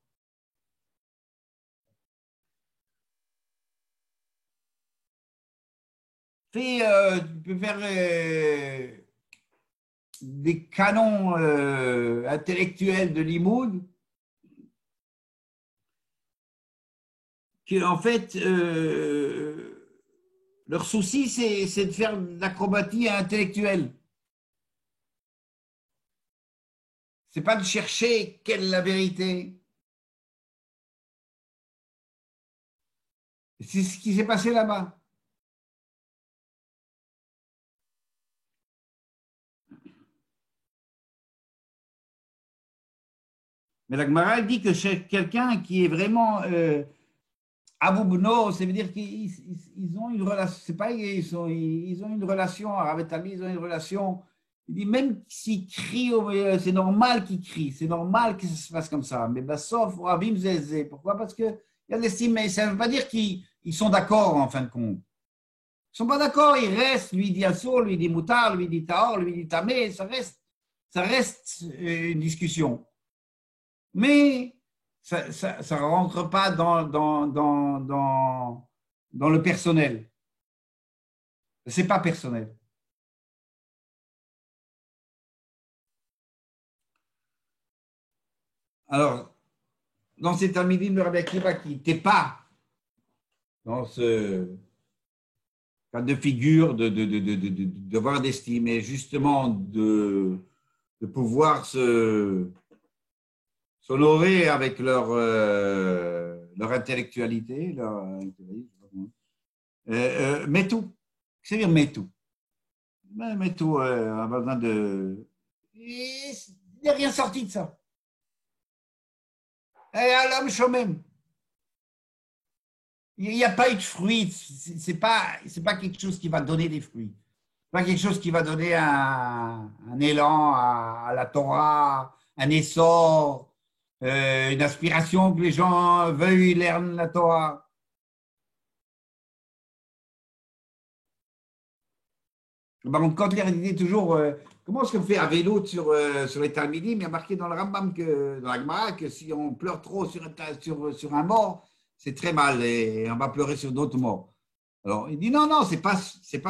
Tu peux faire des canons intellectuels de Limoud qui, en fait, leur souci, c'est de faire de l'acrobatie intellectuelle. C'est pas de chercher quelle est la vérité. C'est ce qui s'est passé là-bas. Mais la Gemara dit que chez quelqu'un qui est vraiment Aboubno, ça veut dire qu'ils ont une relation, c'est pas ils ont une relation, avec Talmi, ils ont une relation. Il dit même s'ils crient, c'est normal qu'ils crient, c'est normal que ça se passe comme ça. Mais sauf Ravim Zézé. Pourquoi? Parce qu'il y a de l'estime, mais ça ne veut pas dire qu'ils sont d'accord en fin de compte. Ils ne sont pas d'accord, ils restent, lui dit Assour, lui dit Moutar, lui dit Tahor, lui dit Tamé, ça reste une discussion. Mais ça ne rentre pas dans le personnel. Ce n'est pas personnel. Alors, dans ces Talmidim de Rabbi Akiva qui n'étaient pas dans ce cas de figure d'avoir d'estime, mais justement de pouvoir s'honorer avec leur intellectualité, mais tout. C'est-à-dire mais tout. Mais tout, on a besoin de... Il n'y a rien sorti de ça. Et à l'homme chômème. Il n'y a pas eu de fruits. Ce n'est pas quelque chose qui va donner des fruits. Ce n'est pas quelque chose qui va donner un élan à la Torah, un essor, une aspiration que les gens veuillent lire la Torah. Par contre, Kotler disait toujours comment est-ce qu'on fait à vélo sur les Talmidim? Il y a marqué dans le Rambam, dans la Gemara, que si on pleure trop sur un mort, c'est très mal et on va pleurer sur d'autres morts. Alors, il dit non, c'est pas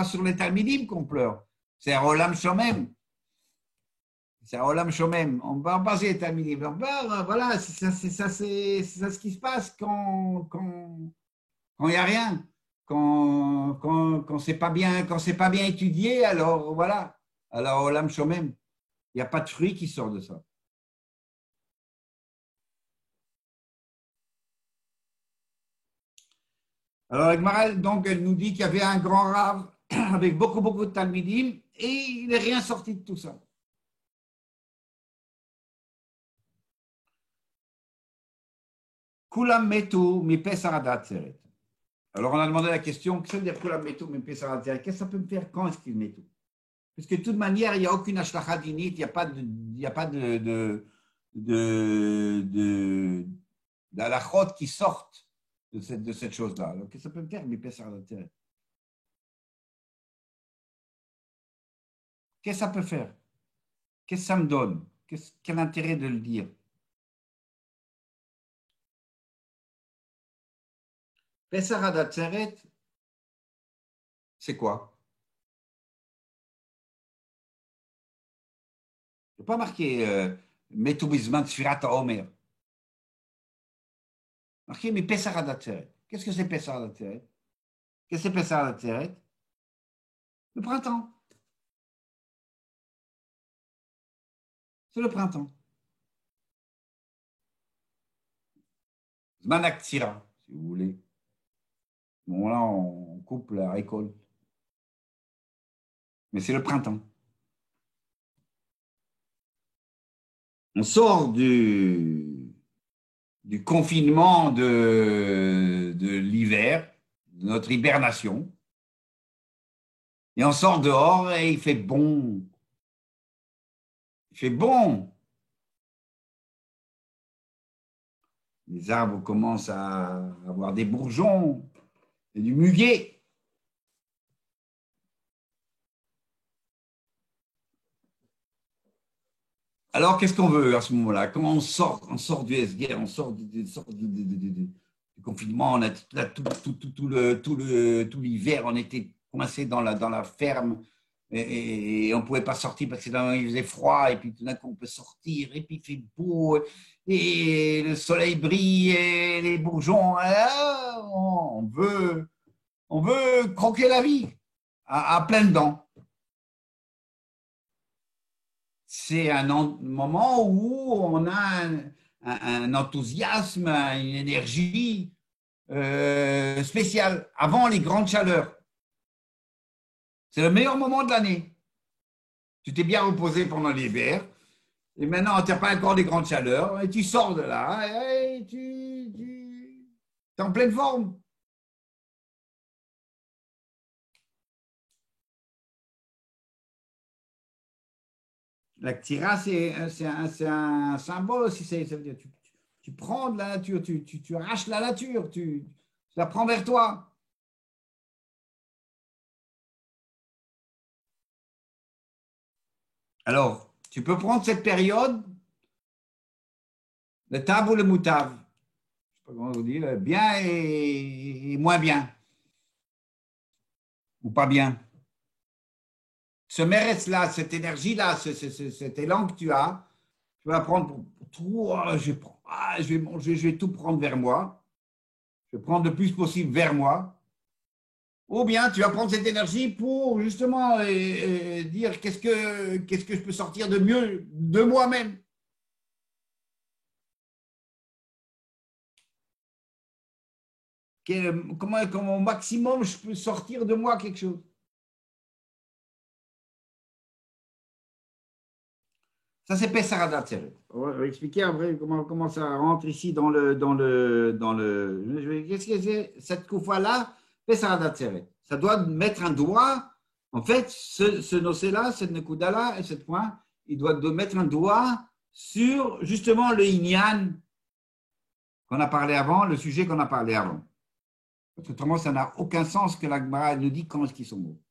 sur les Talmidim qu'on pleure, c'est un Olam Shomem. C'est un Olam Shomem. On va en passer les Talmidim. Voilà, c'est ça ce qui se passe quand il n'y a rien. Quand c'est pas bien étudié, alors voilà. Alors, Olam Shomem, il n'y a pas de fruit qui sort de ça. Alors, Agmaral, donc, elle nous dit qu'il y avait un grand rave avec beaucoup de Talmidim et il n'est rien sorti de tout ça. Kulam metu mi pesar atzeret. Alors, on a demandé la question, qu'est-ce que ça veut dire Kulam metu mi pesar atzeret? Qu'est-ce que ça peut me faire quand est-ce qu'il met tout? Parce que de toute manière, il n'y a aucune ashlacha dinit, il n'y a pas d'alachot qui sortent de cette chose-là. Alors, qu'est-ce que ça peut me faire mi pesar atzeret? Qu'est-ce que ça peut faire? Qu'est-ce que ça me donne? Quel intérêt de le dire? Pesar atzeret, c'est quoi? Il n'y a pas marqué Metu bizman Sfirat HaOmer. Marqué mi Pesach Atzeret. Qu'est-ce que c'est Pesach Atzeret? Qu'est-ce que c'est Pesach Atzeret? Le printemps. C'est le printemps. Zman Aktsira, si vous voulez. Bon, là, on coupe la récolte. Mais c'est le printemps. On sort du confinement de l'hiver, de notre hibernation, et on sort dehors et il fait bon. Il fait bon. Les arbres commencent à avoir des bourgeons et du muguet. Alors, qu'est-ce qu'on veut à ce moment-là? Comment on sort du SGR, on sort du confinement, on a tout l'hiver, on était coincé dans la ferme et on ne pouvait pas sortir parce qu'il faisait froid et puis tout d'un coup on peut sortir et puis il fait beau et le soleil brille et les bourgeons, on veut croquer la vie à pleines dents. C'est un moment où on a un enthousiasme, une énergie spéciale avant les grandes chaleurs. C'est le meilleur moment de l'année. Tu t'es bien reposé pendant l'hiver et maintenant tu n'as pas encore des grandes chaleurs et tu sors de là et tu es en pleine forme. La ktira, c'est un symbole aussi. Ça veut dire tu prends de la nature, tu arraches la nature, tu la prends vers toi. Alors, tu peux prendre cette période, le tab ou le moutav. Je ne sais pas comment vous dire, bien et moins bien. Ou pas bien. Ce mérès-là, cette énergie-là, cet élan que tu as, tu vas prendre pour tout. Je vais tout prendre vers moi. Je vais prendre le plus possible vers moi. Ou bien tu vas prendre cette énergie pour justement dire qu'est-ce que je peux sortir de mieux de moi-même. Comment au maximum je peux sortir de moi quelque chose. Ça, c'est Pessaradat. On va expliquer après comment ça rentre ici dans le. Qu'est-ce que c'est cette koufa-là? Pessaradat. Ça doit mettre un doigt. En fait, ce nocé-là, cette nekuda-là et cette point, il doit mettre un doigt sur justement le inyan qu'on a parlé avant, le sujet qu'on a parlé avant. Parce que autrement, ça n'a aucun sens que la Gemara nous dit comment est-ce qu'ils sont beaux.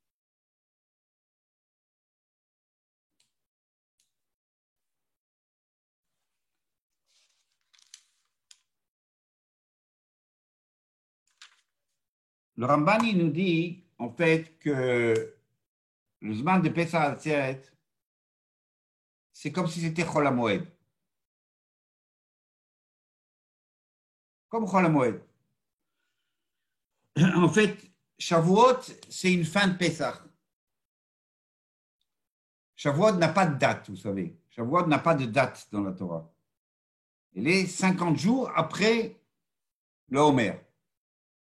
Le Ramban, il nous dit, en fait, que le Zman de Pesach Atzeret, c'est comme si c'était Chol HaMoed. Comme Chol HaMoed. En fait, Shavuot, c'est une fin de Pesach. Shavuot n'a pas de date, vous savez. Shavuot n'a pas de date dans la Torah. Elle est 50 jours après le Homer,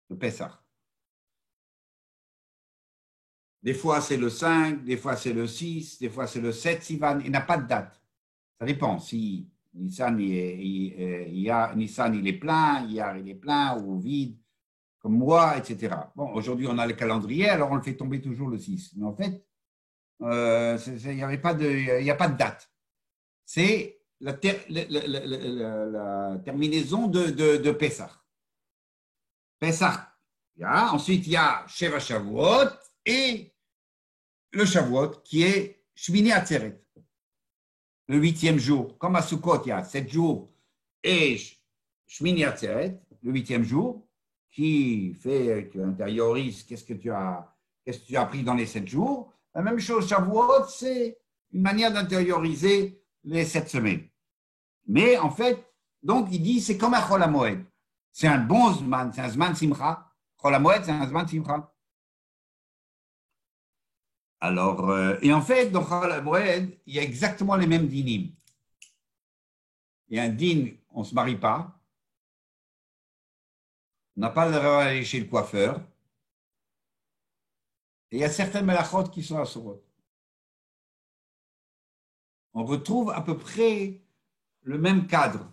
le Pesach. Des fois, c'est le 5, des fois, c'est le 6, des fois, c'est le 7 Sivan. Il n'a pas de date. Ça dépend. Si Nissan, Nissan, il est plein, Iyar, il est plein ou vide, comme moi, etc. Bon, aujourd'hui, on a le calendrier, alors on le fait tomber toujours le 6. Mais en fait, il n'y a pas de date. C'est la terminaison de Pessah. Pessah. Ensuite, il y a Sheva Shavuot et le Shavuot qui est Shmini Atzeret, le 8e jour. Comme à Sukkot, il y a 7 jours et Shmini Atzeret, le 8e jour, qui fait, tu intériorises qu'est-ce que tu as appris dans les 7 jours. La même chose, Shavuot, c'est une manière d'intérioriser les 7 semaines. Mais en fait, donc il dit, c'est comme un Chol HaMoed. C'est un bon Zman, c'est un Zman Simcha. Chol HaMoed, c'est un Zman Simcha. Alors, et en fait, dans Chol HaMoed, il y a exactement les mêmes dinim. Il y a un din, on ne se marie pas. On n'a pas le droit d'aller chez le coiffeur. Et il y a certaines melachot qui sont à Sorot. On retrouve à peu près le même cadre.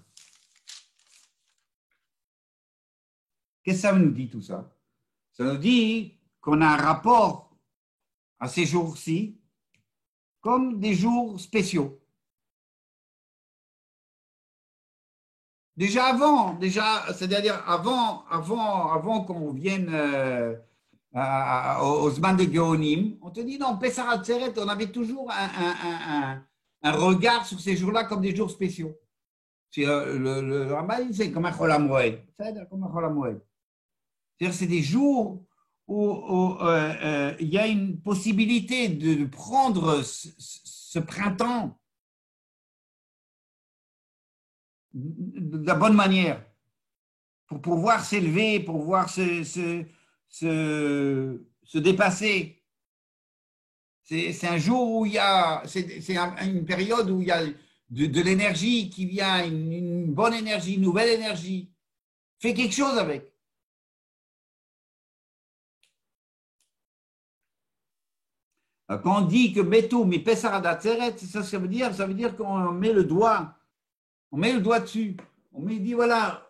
Qu'est-ce que ça nous dit tout ça? Ça nous dit qu'on a un rapport à ces jours-ci comme des jours spéciaux. C'est-à-dire avant qu'on vienne aux Zman de Géonim, on te dit non, Pessah Atzeret, on avait toujours un regard sur ces jours-là comme des jours spéciaux. Le Rambam, c'est comme un Chol HaMoed. C'est-à-dire c'est des jours où il y a une possibilité de prendre ce printemps de la bonne manière pour pouvoir s'élever, pour pouvoir se dépasser. C'est un jour où il y a, c'est une période où il y a de l'énergie qui vient, une bonne énergie, une nouvelle énergie. Fais quelque chose avec. Quand on dit que Betou mi Pessah Atzeret, ça veut dire qu'on met le doigt dessus. On dit voilà,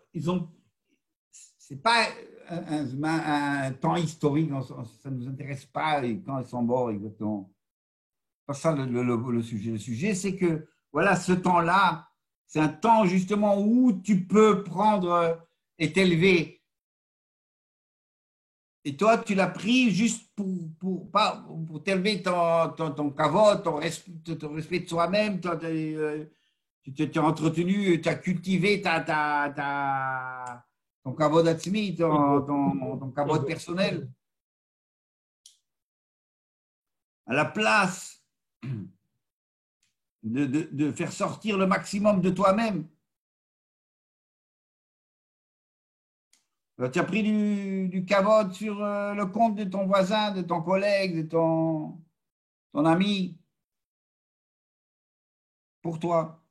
c'est pas un temps historique, ça ne nous intéresse pas quand ils sont morts exactement. Pas ça le sujet. Le sujet, c'est que voilà, ce temps-là, c'est un temps justement où tu peux prendre et t'élever. Et toi, tu l'as pris juste pour t'élever ton kavod, ton respect de soi-même, tu t'es entretenu, tu as cultivé ton kavod atzmi, ton kavod personnel. À la place de faire sortir le maximum de toi-même. Tu as pris du kavod sur le compte de ton voisin, de ton collègue, de ton ami, pour toi.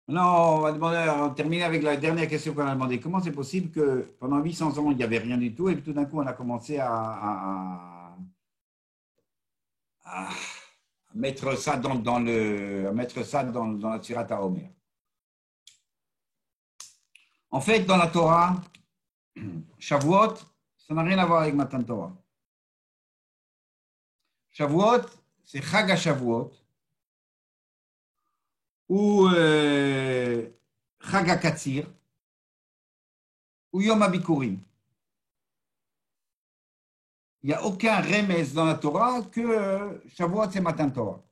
Non, on va terminer avec la dernière question qu'on a demandé. Comment c'est possible que pendant 800 ans, il n'y avait rien du tout et puis tout d'un coup, on a commencé à mettre ça dans la Tzirat HaOmer. En fait, dans la Torah, Shavuot, ça n'a rien à voir avec Matan Torah. Shavuot, c'est Chag HaShavuot ou Chag HaKatzir ou Yom HaBikurim. Il n'y a aucun remez dans la Torah que Shavuot, c'est Matan Torah.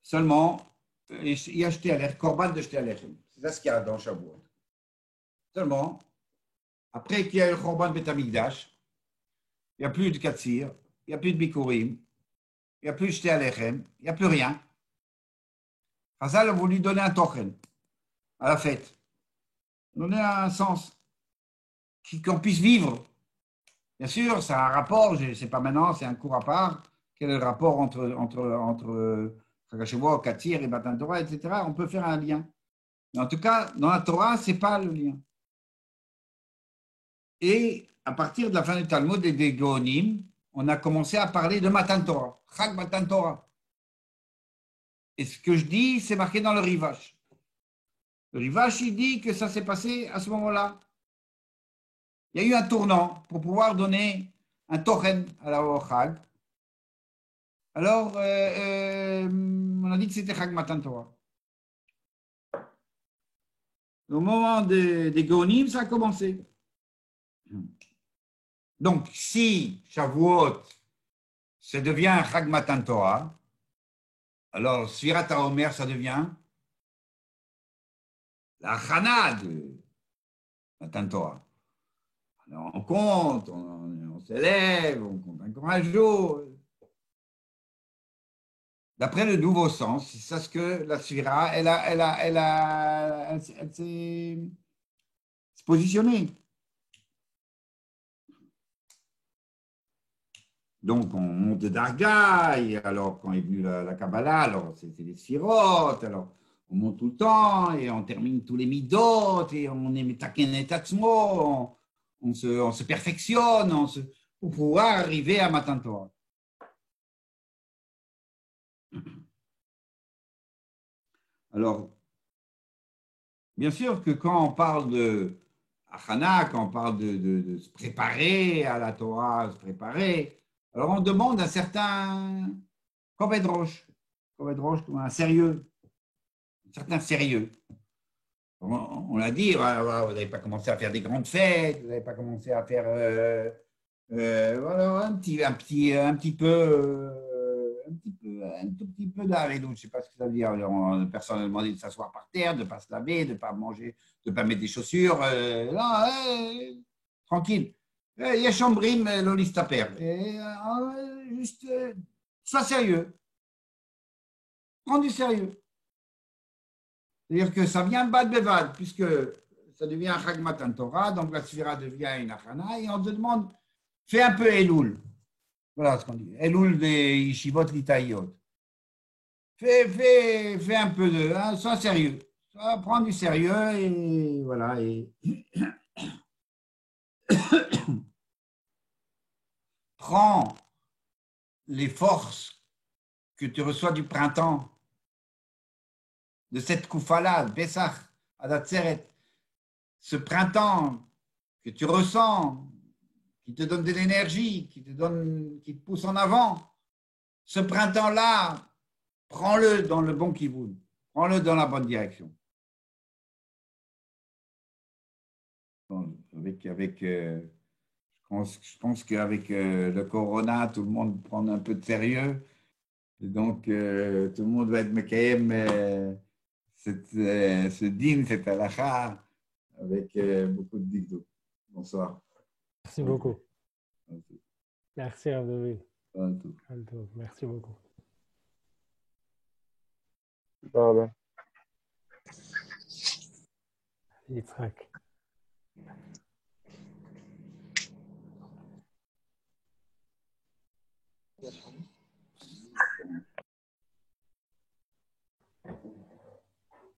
Seulement, il y a Korban de Shte Alechem. C'est ça ce qu'il y a dans Shavuot. Seulement, après qu'il y a le Korban Bet Hamikdash, il n'y a plus de Katsir, il n'y a plus de Bikurim, il n'y a plus de Shte Alechem, il n'y a plus rien. Chazal a voulu donner un tochen à la fête, donner un sens, qu'on puisse vivre. Bien sûr, c'est un rapport, je ne sais pas maintenant, c'est un cours à part. Quel est le rapport entre Chagashavua, Katsir et Matan Torah, etc. On peut faire un lien. Mais en tout cas, dans la Torah, ce n'est pas le lien. Et à partir de la fin du Talmud et des Gaonim, on a commencé à parler de Matan Torah, Chag Matan Torah. Et ce que je dis, c'est marqué dans le Rivash. Le Rivash, il dit que ça s'est passé à ce moment-là. Il y a eu un tournant pour pouvoir donner un Tochen à la Chag. Alors, on a dit que c'était Chag Matan Torah. Au moment des Gaonim, ça a commencé. Donc, si Shavuot, ça devient Chag Matan Torah, alors Sfirat HaOmer, ça devient la Chana de Matan Torah. Alors, on compte, on s'élève, on compte encore un jour. D'après le nouveau sens, c'est ça ce que la Sfira, elle s'est positionnée. Donc, on monte de Darga, et alors quand est venue la Kabbalah, alors c'était les Sphirot, alors on monte tout le temps, et on termine tous les Midot, et on est Metaken et Tatsmo, on se perfectionne pour pouvoir arriver à Matan Torah. Alors, bien sûr que quand on parle de Achana, quand on parle de se préparer à la Torah, se préparer, alors on demande un certain Koved Rosh, un sérieux, un certain sérieux. On l'a dit, vous n'avez pas commencé à faire des grandes fêtes, vous n'avez pas commencé à faire voilà, un tout petit peu d'Arédou, je ne sais pas ce que ça veut dire. Personne n'a demandé de s'asseoir par terre, de ne pas se laver, de ne pas manger, de ne pas mettre des chaussures. Non, tranquille. Yeshambrim, l'olistaper. Juste, sois sérieux. Prends du sérieux. C'est-à-dire que ça vient bad bevad, puisque ça devient un Chag Matan Torah, donc la Sfira devient une Achana, et on te demande, fais un peu Elul. Voilà ce qu'on dit. Elul des Yishivot Litayot. Fais un peu de. Hein, sois sérieux. Prends du sérieux et voilà. Et prends les forces que tu reçois du printemps, de cette koufala, Pesach, Adatseret, ce printemps que tu ressens, qui te donne de l'énergie, qui te pousse en avant. Ce printemps-là, prends-le dans le bon kivoun, prends-le dans la bonne direction. Je pense qu'avec le corona, tout le monde prend un peu de sérieux. Et donc, tout le monde va être mekayem ce din, cette halakha, avec beaucoup de dikdou. Bonsoir. Merci beaucoup. Merci, Abdoui. Merci beaucoup. Yitzhak. Yes.